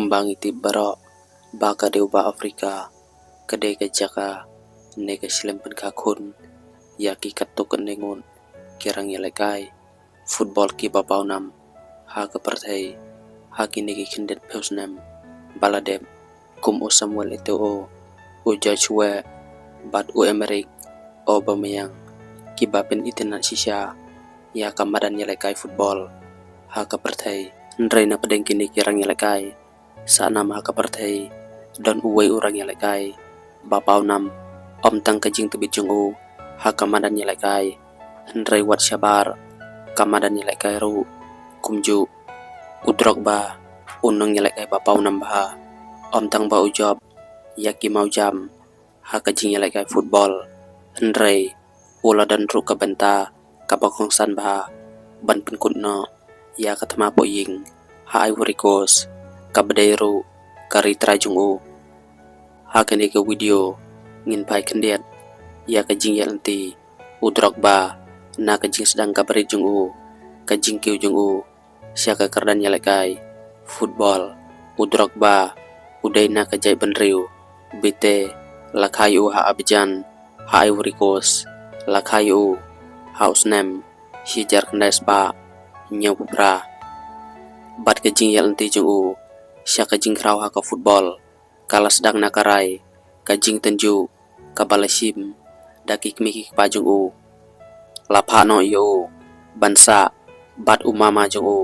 kumbang iti barok baka deu ba Afrika kadai ka jaka nega silempen kakun yaki katuk nengun kirang yalekai football ki babau nam ha ka partai ha ki negi kindet peusnam baladem kum o Samuel Eto'o o Joshua bat o Emerick o Bameyang ki bapen itinan sisya ya kamadan yalekai football ha ka partai ndrai na padeng kini kirang yalekai sa nam ha ka partai dan uway urang yalekai babau nam om tang kajing tubit jung u ha kamadan yalekai ndrai wat syabar kamadan yalekai ru kumju udrok ba unang yalekai babau nam ba om tang ba ujob yaki mau jam ha kajing yalekai football ndrai ula dan ru ka benta ka bakong san ba ban penkut no ya katama po ying ha Ivory Coast ka bedairu kari trajung u ha kene ke video ngin pai kendiat ya kajing yalanti udrok ba na kajing sedang kabari jung u kajing kiu jung u syaka kardan yalekai football udrok ba udai na kajai benriu bite lakai u ha Abidjan ha Ivory Coast lakai u ha Usnem hijar kendai spa nyau pupra bat kajing yalanti jung u syaka jing krau ha ka football kala sedang nakarai kajing tenju kabalashim dakik mikik pajung u lapha no yo bansa bat umama jung u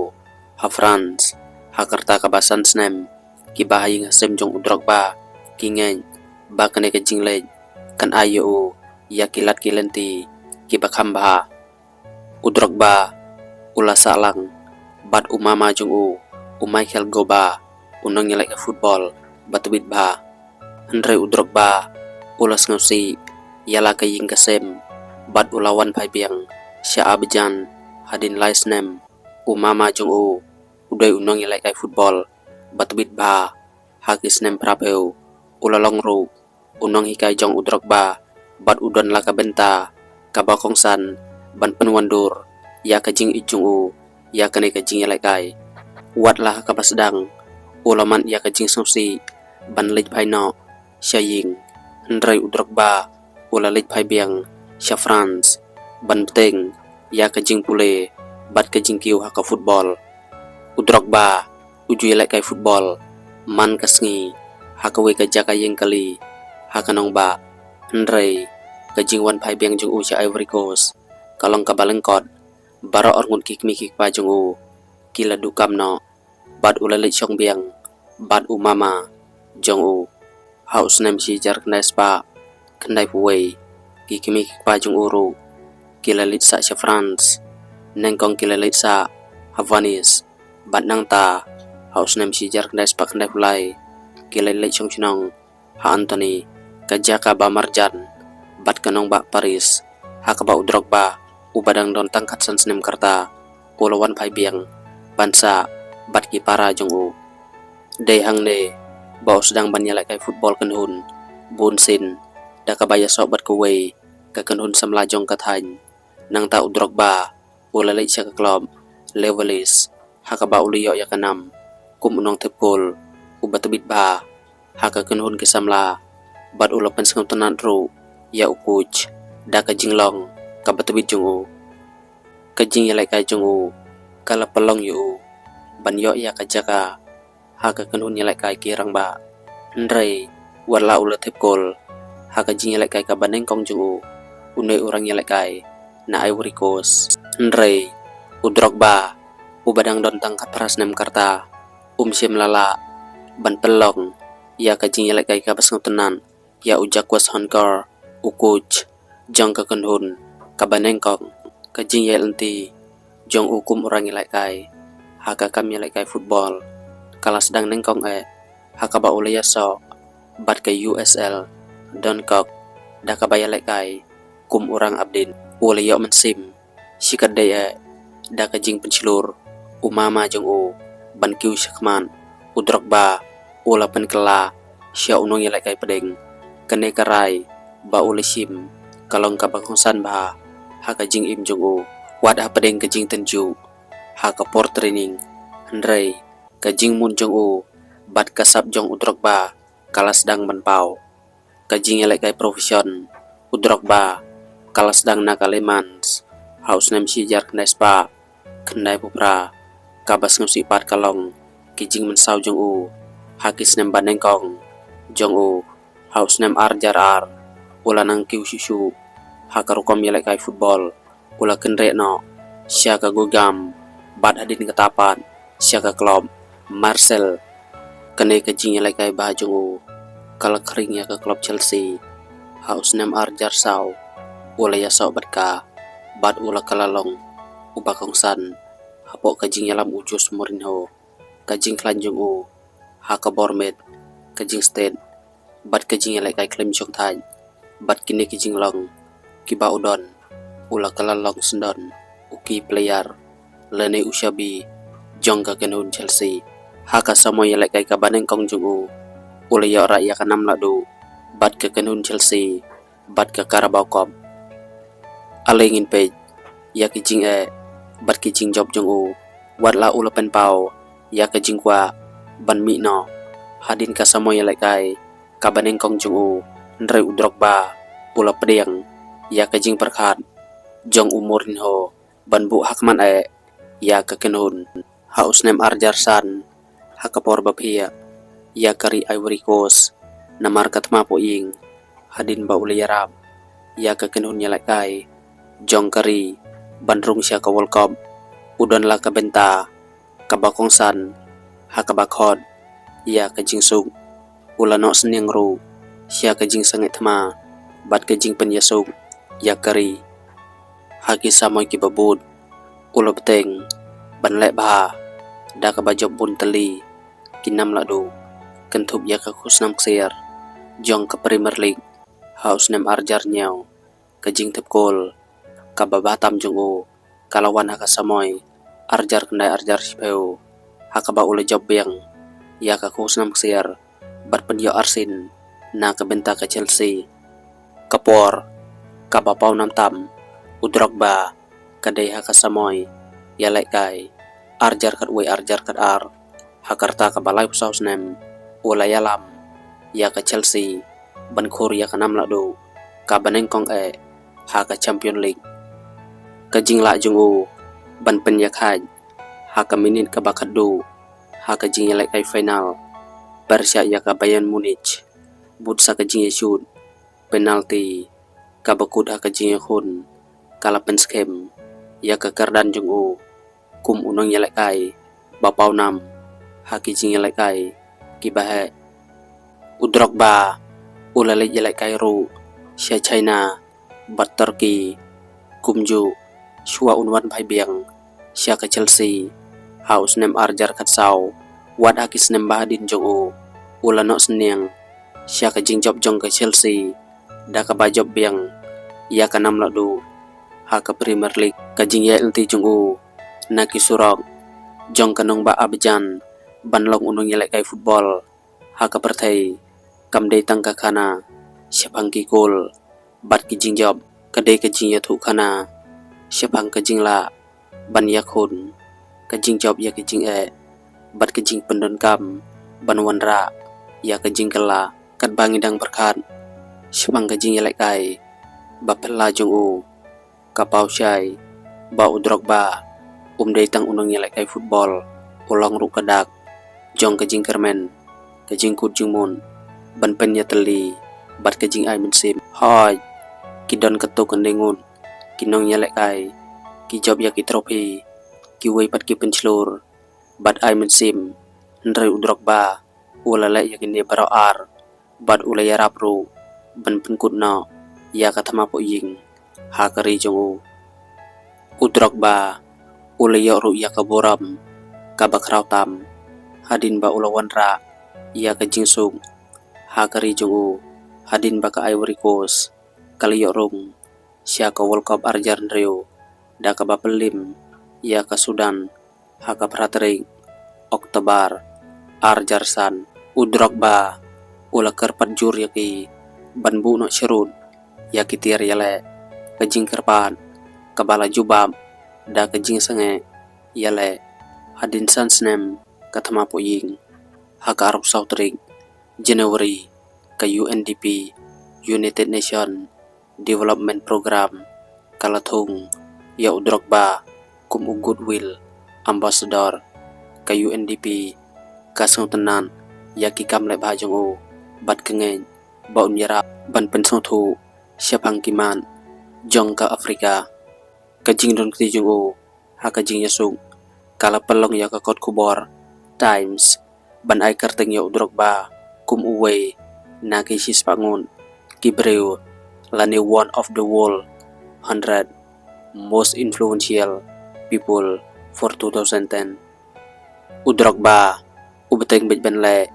ha France ha karta kabasan snem ki bahaying hasem jung udrok ba kingen ba kane kajing lej kan ayo u yakilat kilenti ki bakham ba udrok ba ula salang bat umama jung u Michael Goba unang yalai ka football batubit ba Andre udrok ba ulas ngausi yala ka ying kasem bat ulawan pai biang sya Abidjan hadin laisnem umama jung u udai unang yalai ka football batubit ba hakis nem prapeu ulalong ru unang hikai jong udrok ba bat udon la ka benta ka bakong san ban penwandur ya kajing ijung u ya kane kajing yalai kai wat lah ka basdang ulaman ya kajing sumsi ban lej pai no syaying ndrai udrok ba ula lej pai biang sya France ban beteng ya kajing pule bat kajing kiu ha ka football udrok ba uju yalai kai football man kasngi ha ka we ka jaka yeng kali ha kanong ba ndrai kajing wan pai biang jung u sya Ivory Coast kalong ka balengkot bara orngun kik mikik pa jung u kila dukam no bat ulalej syong biang bat umama jong u haus nem si jar kendai spa kendai puwei kik mikik pa jung uru kila lit sa sya France nengkong kila lit sa Havanis bat nang ta haus nem si jar kendai spa kendai pulai kila lit syong chinong ha Anthony kajaka ba Marjan bat kanong ba Paris ha ka ba udrok ba ubadang don tangkat san senem karta ulawan pai biang bansa bat ki para jong u dei hang ne ba sedang ban yalai kai football kenhun bun sin da ka baya sok bat kuwei ka kenhun samla jong ka thain nang ta udrok ba ulalai sya ka klom levelis ha ka ba uliyo ya kanam kum unong tepkol ubatubit ba ha ka kenhun ke samla bat ulapan sengam tenan ru ya ukuj da ka jinglong ka batubit jung u kajing yalai kai jung u kala pelong yu ban yo ya ka jaka ha ka kenhun yalai kai kirang ba ndrai wala ula tepkol ha ka jing yalai kai ka baneng kong jung u unai urang yalai kai na Ivory Coast ndrai udrok ba ubadang don tangkat pras nem karta syem lala ban pelong ya ka jing yalai kai ka basngau tenan ya ujak was honkar ukuj jong ka kenhun ka baneng kong kajing yalanti jong ukum orang yalai kai haka kam yalai kai football kala sedang nengkong haka ba ulaya so bat ke USL Dunkirk da ka ba yalai kai kum orang abdin ulaya mensim sikat daya da ka jing pencilur umama jong u ban kiu syakman udrok ba ula penkela sya unong yalai kai pedeng kene karai ba ulishim kalong ka bakongsan ba ha kajing im jong u wad ha pedeng kajing tenju ha ka port training ndrai kajing mun jong u Bat kasap jong Drogba kalas dang manpau. Kajing elek kai profesion Drogba kalas dang nakalemans. Haus nem sijar kendai spa kendai pupra kabas ngusi pat kalong kijing mensau jong u hakis nem banengkong jong u haus nem arjar ar ula nang kiu susu hakarukom yelek kai football ula kenre no siaka gugam bat hadin ketapan siaka klub Marcel kene kajing yelek kai bah jong u kala kering ya ke klub Chelsea haus nem arjar sau ula ya sau batka bat ula kalalong ubakong san hapok kajing yalam ujus Mourinho kajing klanjung u haka Bournemouth kajing state bat kajing yelek kai klaim jong thai bat kini kajing long kiba udon ula kalalong sendon uki player lene ushabi jong ka kenun Chelsea haka samo yelek kai kabaneng kong jung u ula ya ora ya kanam ladu bat ke kenun Chelsea bat ke Carabao Cup alengin page ya kijing bat kijing job jong u wat la ula pen pau ya kijing kwa ban mi no hadin ka samo yelek kai kabaneng kong jong u ndre Drogba ula pedeng ya kijing perkhat jong u Mourinho ban bu hakman ya ka kenun haus nem arjar san hakapor bapia ya kari Ivory Coast namar katma po ing hadin ba ula yarab ya ka kenun yelek kai jong kari bandrung siya ka World Cup udon la ka benta kabakong san hakabakhod ya kajing sug ula no sniang ru siya kajing sangai thama bat kajing penyasug ya kari haki samoy kibabud ula beteng ban le ba da ka bajob bun tali kinam la do kentup ya ka khusnam ksiar jong ka Premier League haus nem arjar nyau kajing tep gol kababatam jong u kalawan haka samoy arjar kendai arjar sipeu hakaba ula job yang ya ka khusnam ksiar bat penyo arsin na ka benta ka Chelsea kapor kabapau nam tam Drogba kadai haka samoy yalek kai arjar kat we arjar kat ar hakarta ka balai saus nem ula yalam ya ka Chelsea ban khur ya kanam la do ka baneng kong haka Champion League kajing la jong u ban pen ya khai haka minin ka bakat do haka jing yelek kai final Persya ya ka Bayern Munich but sa kajing ya shoot penalti ka bakut haka jing ya khun kala penskem ya ka kardan jong u kum unong yelek kai bapau nam haki jing yelek kai kibahe Drogba ula le yelek kai ru sia China bat Turkey kumju shua unwan bai biang sia ka Chelsea haus nem arjar kat sau wat hakis nem bahadin jong u ula no sniang sia ka jing job jong ka Chelsea da ka bajob biang ya ka nam la du haka Premier League kajing ya elti jong u naki surok jong kanong ba Abidjan banlong unong yelek kai football haka perthai kamdei tangka khana siapang ki gol bat kijing job kadai kajing ya thu khana siapang kajing la ban ya khun kajing job ya kajing bat kajing pendon kam ban wanra ya kajing kala kat bangidang berkat siapang kajing yelek kai bapela jong u kapau syai ba Drogba dei tang unong yelek kai football ulong ru kadak jong kajing kermen kajing kut jing mun ban pen ya teli bat kajing ai min sim hoi kidon ketuk kendengun kinong yelek kai ki job ya ki trofi ki wei pat ki penclur bat ai min sim ndre Drogba ula le ya kini baro ar bat ula ya rapru ban pen kut no ya kathama po ying ha kari jong u Drogba ula ya ru ya kaboram kabakrau tam hadin ba ula wanra ya kajing sung ha kari jong u hadin ba ka Ivory Coast kali yo rung sia ka World Cup arjar ndreu da ka bapelim ya ka Sudan ha ka pratrik Oktober arjar san Drogba ula kerpat jur ya ki ban bu no sherut ya ki tiar yale kajing kerpan kabala jubam da kajing sange yale hadin san snem kathama po ying haka Arab Saudi January ka UNDP United Nation Development Program kalathung ya Drogba kum Goodwill Ambassador ka UNDP kasang tenan ya ki kam lai ba jong o bat kengen ba unyara ban pensong thu siapang kiman jong ka Afrika ka jing don ti jong o haka jing yasung kala pelong ya ka kot kubor Times ban ai karteng ya Drogba kum uwe na ki sis pangun kibreu lani one of the world 100 most influential people for 2010 Drogba ubeteng bet ben le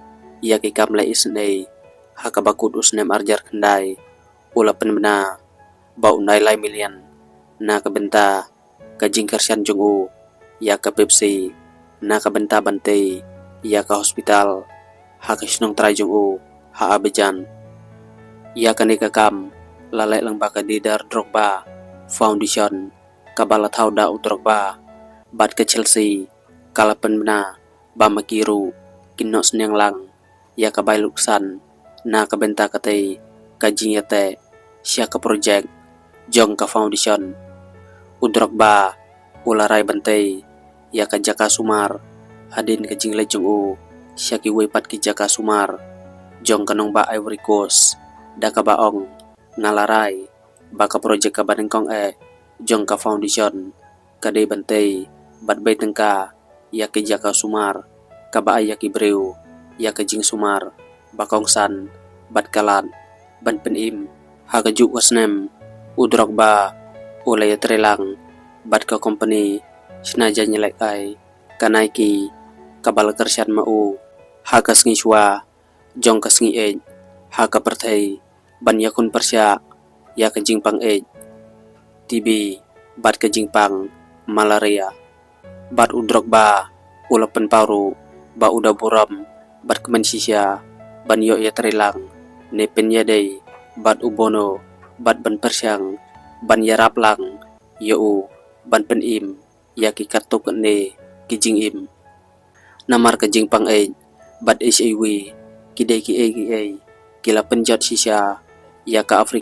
ya ki kam le isnei haka bakut usnem arjar kendai ula penbena bau nai lai million na ka benta ka jingkar sian jungu ya ka Pepsi na ka benta bante ya ka hospital haka snong trai jungu ha abejan ya ka ne ka kam lalai lang baka didar Drogba Foundation kabala thauda Drogba bat ke Chelsea kala penbena ba makiru kinno snyang lang ya ka bai luksan na ka benta kate ka jingyate sia ka project jong ka foundation Drogba ularai bante ya ka Jaka Sumar hadin ka jingle jong u sia ki wepat ki Jaka Sumar jong kanong ba Ivory Coast da ka baong ngalarai ba ka project ka banengkong jong ka foundation ka de bante bat bay tengka ya ki Jaka Sumar ka ba ya ki breu ya ka jing Sumar bakong san bat kalan ban penim ha ka juk wasnem Drogba ulay trelang bat ka company sinaja nyelek ai ka Nike kabal kersian mau ha ka sngi shwa jong ka sngi e ha ka perthai ban yakun persya ya ka jing pang e TB bat ka jing pang malaria bat Drogba ula pen paru ba uda buram bat kemen sisya ban yo ya trelang ne penya dei bat ubono bat ban persyang ban yarap lang yo ban pen im ya ki kartuk ne ki jing im namar ka jing pang e bat HIV ki dei ki kila penjat sisya ya ka Afrika